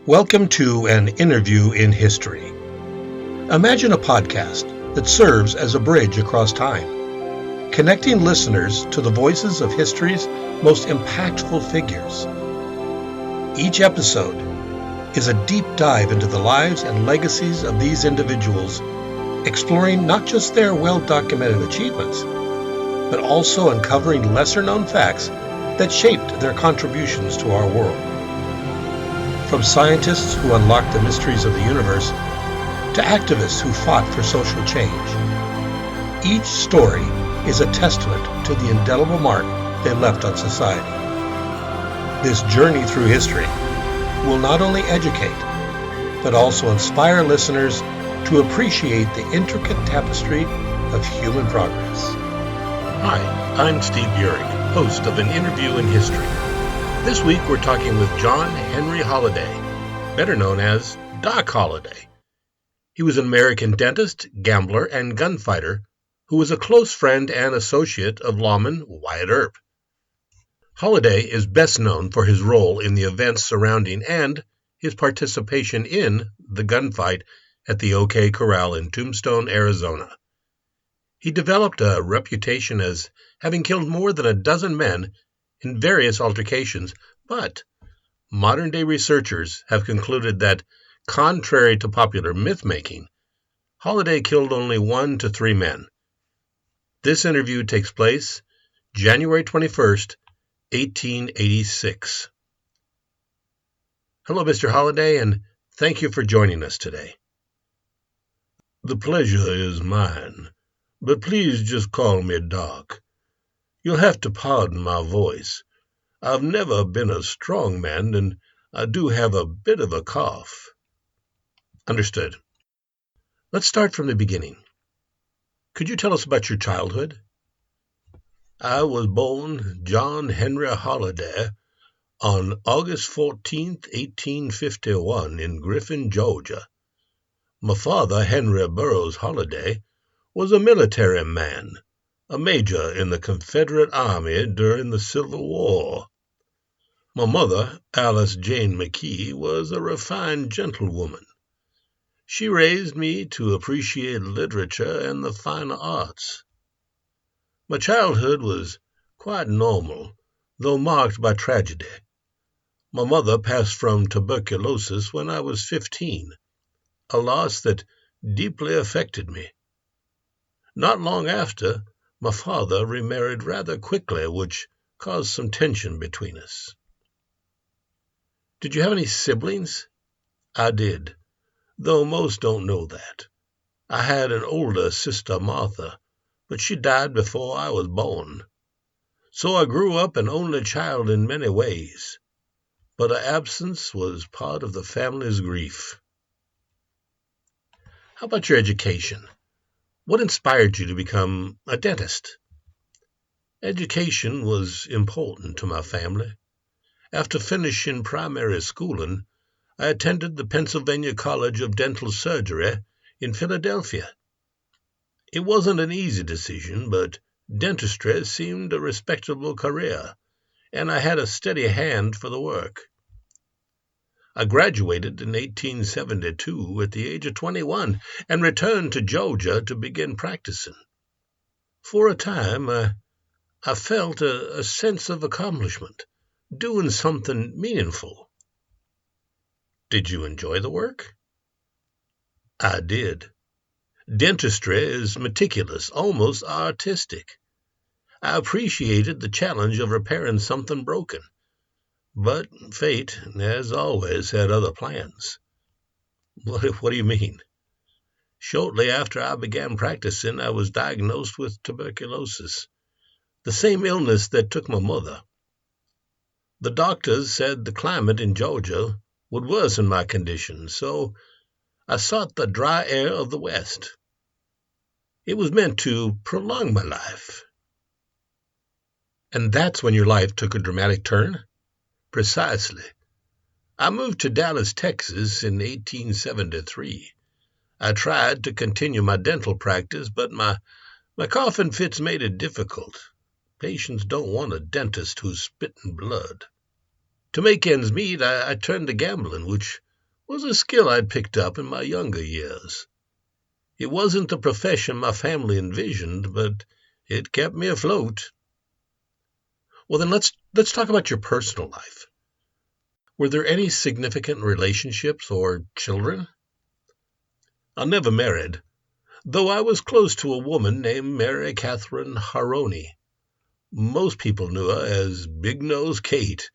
Welcome to an interview in history. Imagine a podcast that serves as a bridge across time, connecting listeners to the voices of history's most impactful figures. Each episode is a deep dive into the lives and legacies of these individuals, exploring not just their well-documented achievements, but also uncovering lesser-known facts that shaped their contributions to our world. From scientists who unlocked the mysteries of the universe to activists who fought for social change, each story is a testament to the indelible mark they left on society. This journey through history will not only educate, but also inspire listeners to appreciate the intricate tapestry of human progress. Hi, I'm Steve Burig, host of An Interview in History. This week we're talking with John Henry Holliday, better known as Doc Holliday. He was an American dentist, gambler, and gunfighter who was a close friend and associate of lawman Wyatt Earp. Holliday is best known for his role in the events surrounding and his participation in the gunfight at the OK Corral in Tombstone, Arizona. He developed a reputation as having killed more than a dozen men in various altercations, but modern-day researchers have concluded that, contrary to popular myth-making, Holliday killed only 1 to 3 men. This interview takes place January 21st, 1886. Hello, Mr. Holliday, and thank you for joining us today. The pleasure is mine, but please just call me Doc. You'll have to pardon my voice. I've never been a strong man, and I do have a bit of a cough. Understood. Let's start from the beginning. Could you tell us about your childhood? I was born John Henry Holliday on August 14th, 1851 in Griffin, Georgia. My father, Henry Burroughs Holliday, was a military man, a major in the Confederate Army during the Civil War. My mother, Alice Jane McKee, was a refined gentlewoman. She raised me to appreciate literature and the fine arts. My childhood was quite normal, though marked by tragedy. My mother passed from tuberculosis when I was 15, a loss that deeply affected me. Not long after, my father remarried rather quickly, which caused some tension between us. Did you have any siblings? I did, though most don't know that. I had an older sister, Martha, but she died before I was born. So I grew up an only child in many ways, but her absence was part of the family's grief. How about your education? What inspired you to become a dentist? Education was important to my family. After finishing primary schooling, I attended the Pennsylvania College of Dental Surgery in Philadelphia. It wasn't an easy decision, but dentistry seemed a respectable career, and I had a steady hand for the work. I graduated in 1872 at the age of 21 and returned to Georgia to begin practicing. For a time, I felt a sense of accomplishment, doing something meaningful. Did you enjoy the work? I did. Dentistry is meticulous, almost artistic. I appreciated the challenge of repairing something broken. But fate, as always, had other plans. What do you mean? Shortly after I began practicing, I was diagnosed with tuberculosis, the same illness that took my mother. The doctors said the climate in Georgia would worsen my condition, so I sought the dry air of the West. It was meant to prolong my life. And that's when your life took a dramatic turn? Precisely. I moved to Dallas, Texas in 1873. I tried to continue my dental practice, but my coughing fits made it difficult. Patients don't want a dentist who's spitting blood. To make ends meet, I turned to gambling, which was a skill I'd picked up in my younger years. It wasn't the profession my family envisioned, but it kept me afloat. Well, then let's talk about your personal life. Were there any significant relationships or children? I never married, though I was close to a woman named Mary Catherine Haroni. Most people knew her as Big Nose Kate.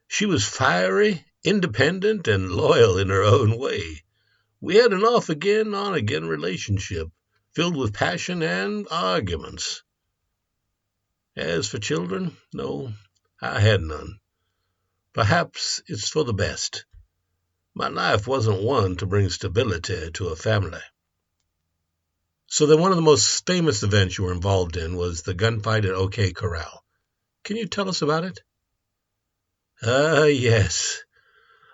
She was fiery, independent, and loyal in her own way. We had an off-again, on-again relationship, filled with passion and arguments. As for children, no, I had none. Perhaps it's for the best. My life wasn't one to bring stability to a family. So then one of the most famous events you were involved in was the gunfight at OK Corral. Can you tell us about it? Yes.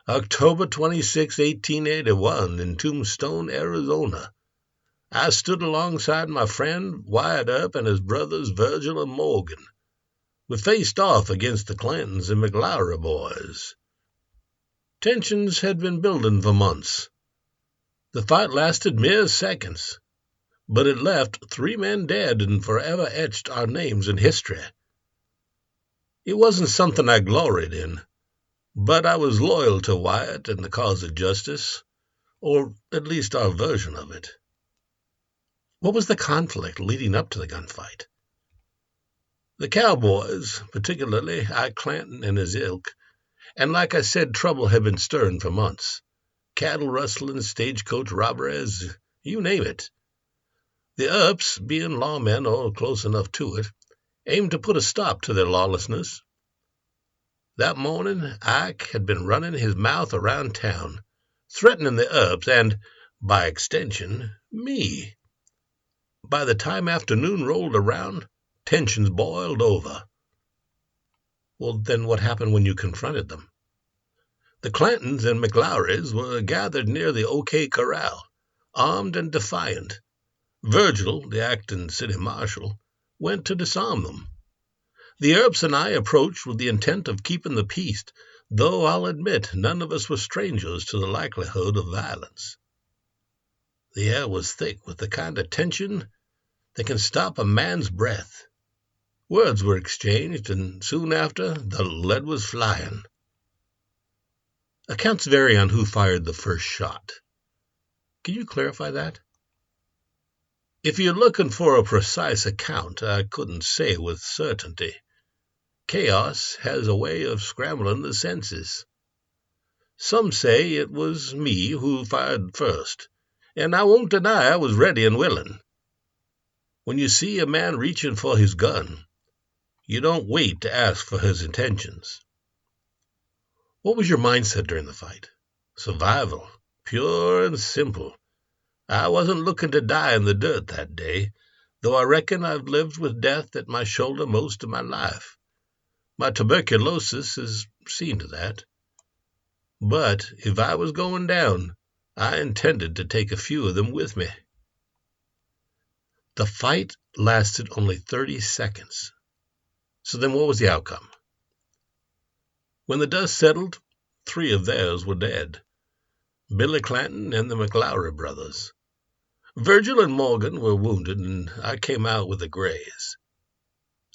October 26, 1881, in Tombstone, Arizona. I stood alongside my friend Wyatt Earp and his brothers Virgil and Morgan. We faced off against the Clantons and McLaury boys. Tensions had been building for months. The fight lasted mere seconds, but it left 3 men dead and forever etched our names in history. It wasn't something I gloried in, but I was loyal to Wyatt and the cause of justice, or at least our version of it. What was the conflict leading up to the gunfight? The cowboys, particularly Ike Clanton and his ilk, and like I said, trouble had been stirring for months. Cattle rustling, stagecoach robberies, you name it. The Earps, being lawmen or close enough to it, aimed to put a stop to their lawlessness. That morning, Ike had been running his mouth around town, threatening the Earps and, by extension, me. By the time afternoon rolled around, tensions boiled over. Well, then what happened when you confronted them? The Clantons and McLaurys were gathered near the OK Corral, armed and defiant. Virgil, the acting city marshal, went to disarm them. The Earps and I approached with the intent of keeping the peace, though I'll admit none of us were strangers to the likelihood of violence. The air was thick with the kind of tension that can stop a man's breath. Words were exchanged, and soon after, the lead was flying. Accounts vary on who fired the first shot. Can you clarify that? If you're looking for a precise account, I couldn't say with certainty. Chaos has a way of scrambling the senses. Some say it was me who fired first, and I won't deny I was ready and willing. When you see a man reaching for his gun, you don't wait to ask for his intentions. What was your mindset during the fight? Survival, pure and simple. I wasn't looking to die in the dirt that day, though I reckon I've lived with death at my shoulder most of my life. My tuberculosis has seen to that. But if I was going down, I intended to take a few of them with me. The fight lasted only 30 seconds. So then what was the outcome? When the dust settled, 3 of theirs were dead. Billy Clanton and the McLaury brothers. Virgil and Morgan were wounded, and I came out with a graze.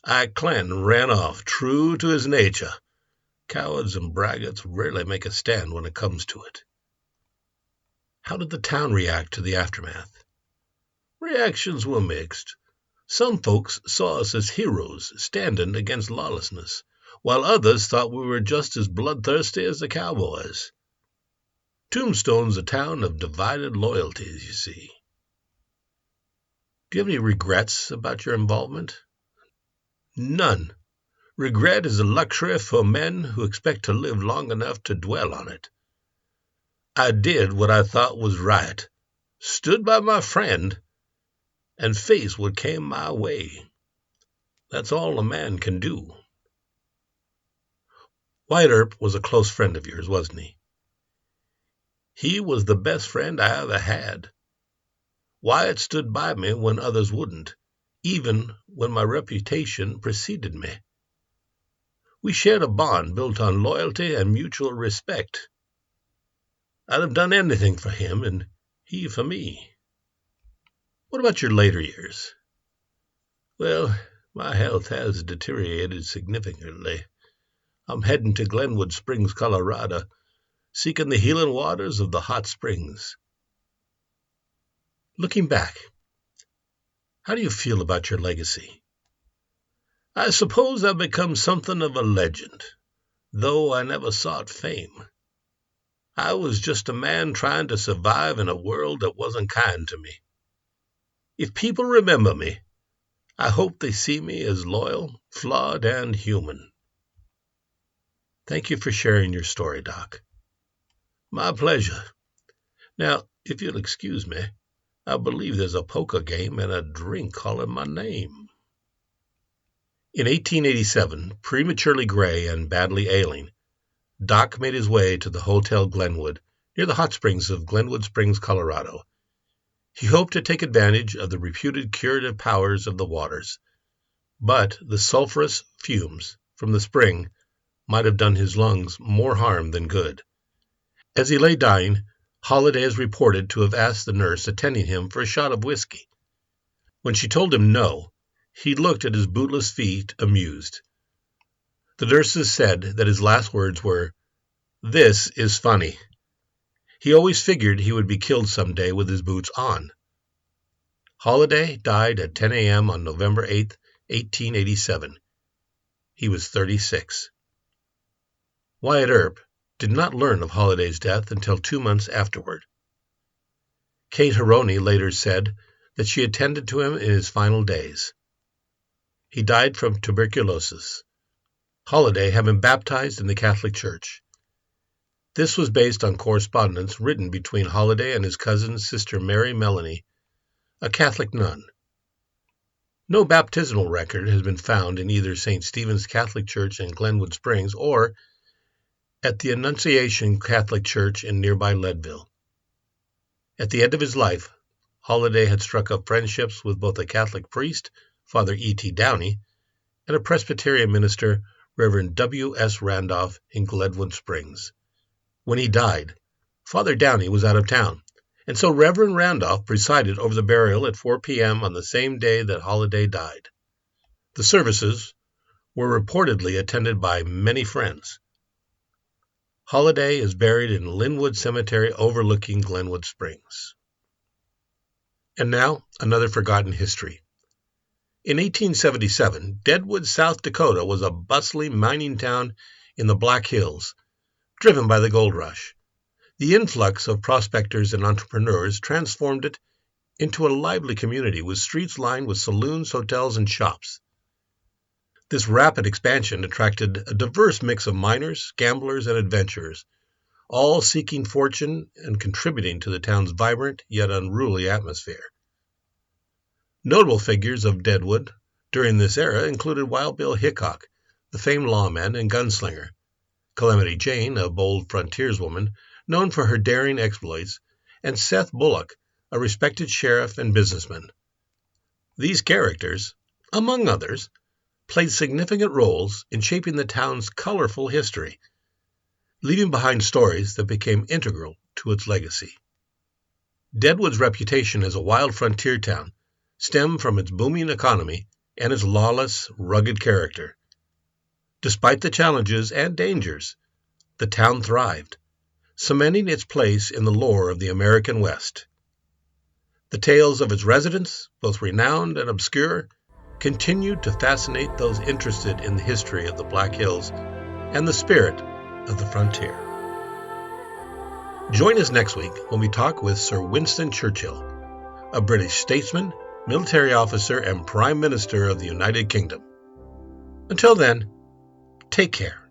Ike Clanton ran off, true to his nature. Cowards and braggarts rarely make a stand when it comes to it. How did the town react to the aftermath? Reactions were mixed. Some folks saw us as heroes standing against lawlessness, while others thought we were just as bloodthirsty as the cowboys. Tombstone's a town of divided loyalties, you see. Do you have any regrets about your involvement? None. Regret is a luxury for men who expect to live long enough to dwell on it. I did what I thought was right, stood by my friend, and faced what came my way. That's all a man can do. Wyatt Earp was a close friend of yours, wasn't he? He was the best friend I ever had. Wyatt stood by me when others wouldn't, even when my reputation preceded me. We shared a bond built on loyalty and mutual respect. I'd have done anything for him, and he for me. What about your later years? Well, my health has deteriorated significantly. I'm heading to Glenwood Springs, Colorado, seeking the healing waters of the hot springs. Looking back, how do you feel about your legacy? I suppose I've become something of a legend, though I never sought fame. I was just a man trying to survive in a world that wasn't kind to me. If people remember me, I hope they see me as loyal, flawed, and human. Thank you for sharing your story, Doc. My pleasure. Now, if you'll excuse me, I believe there's a poker game and a drink calling my name. In 1887, prematurely gray and badly ailing, Doc made his way to the Hotel Glenwood, near the hot springs of Glenwood Springs, Colorado. He hoped to take advantage of the reputed curative powers of the waters, but the sulfurous fumes from the spring might have done his lungs more harm than good. As he lay dying, Holliday is reported to have asked the nurse attending him for a shot of whiskey. When she told him no, he looked at his bootless feet amused. The nurses said that his last words were, "This is funny." He always figured he would be killed someday with his boots on. Holliday died at 10 a.m. on November 8, 1887. He was 36. Wyatt Earp did not learn of Holliday's death until 2 months afterward. Kate Haroni later said that she attended to him in his final days. He died from tuberculosis. Holliday had been baptized in the Catholic Church. This was based on correspondence written between Holliday and his cousin, Sister Mary Melanie, a Catholic nun. No baptismal record has been found in either St. Stephen's Catholic Church in Glenwood Springs or at the Annunciation Catholic Church in nearby Leadville. At the end of his life, Holliday had struck up friendships with both a Catholic priest, Father E.T. Downey, and a Presbyterian minister, Reverend W.S. Randolph, in Glenwood Springs. When he died, Father Downey was out of town, and so Reverend Randolph presided over the burial at 4 p.m. on the same day that Holliday died. The services were reportedly attended by many friends. Holliday is buried in Linwood Cemetery overlooking Glenwood Springs. And now, another forgotten history. In 1877, Deadwood, South Dakota was a bustling mining town in the Black Hills, driven by the gold rush. The influx of prospectors and entrepreneurs transformed it into a lively community with streets lined with saloons, hotels, and shops. This rapid expansion attracted a diverse mix of miners, gamblers, and adventurers, all seeking fortune and contributing to the town's vibrant yet unruly atmosphere. Notable figures of Deadwood during this era included Wild Bill Hickok, the famed lawman and gunslinger, Calamity Jane, a bold frontierswoman known for her daring exploits, and Seth Bullock, a respected sheriff and businessman. These characters, among others, played significant roles in shaping the town's colorful history, leaving behind stories that became integral to its legacy. Deadwood's reputation as a wild frontier town stemmed from its booming economy and its lawless, rugged character. Despite the challenges and dangers, the town thrived, cementing its place in the lore of the American West. The tales of its residents, both renowned and obscure, continued to fascinate those interested in the history of the Black Hills and the spirit of the frontier. Join us next week when we talk with Sir Winston Churchill, a British statesman, military officer, and Prime Minister of the United Kingdom. Until then, take care.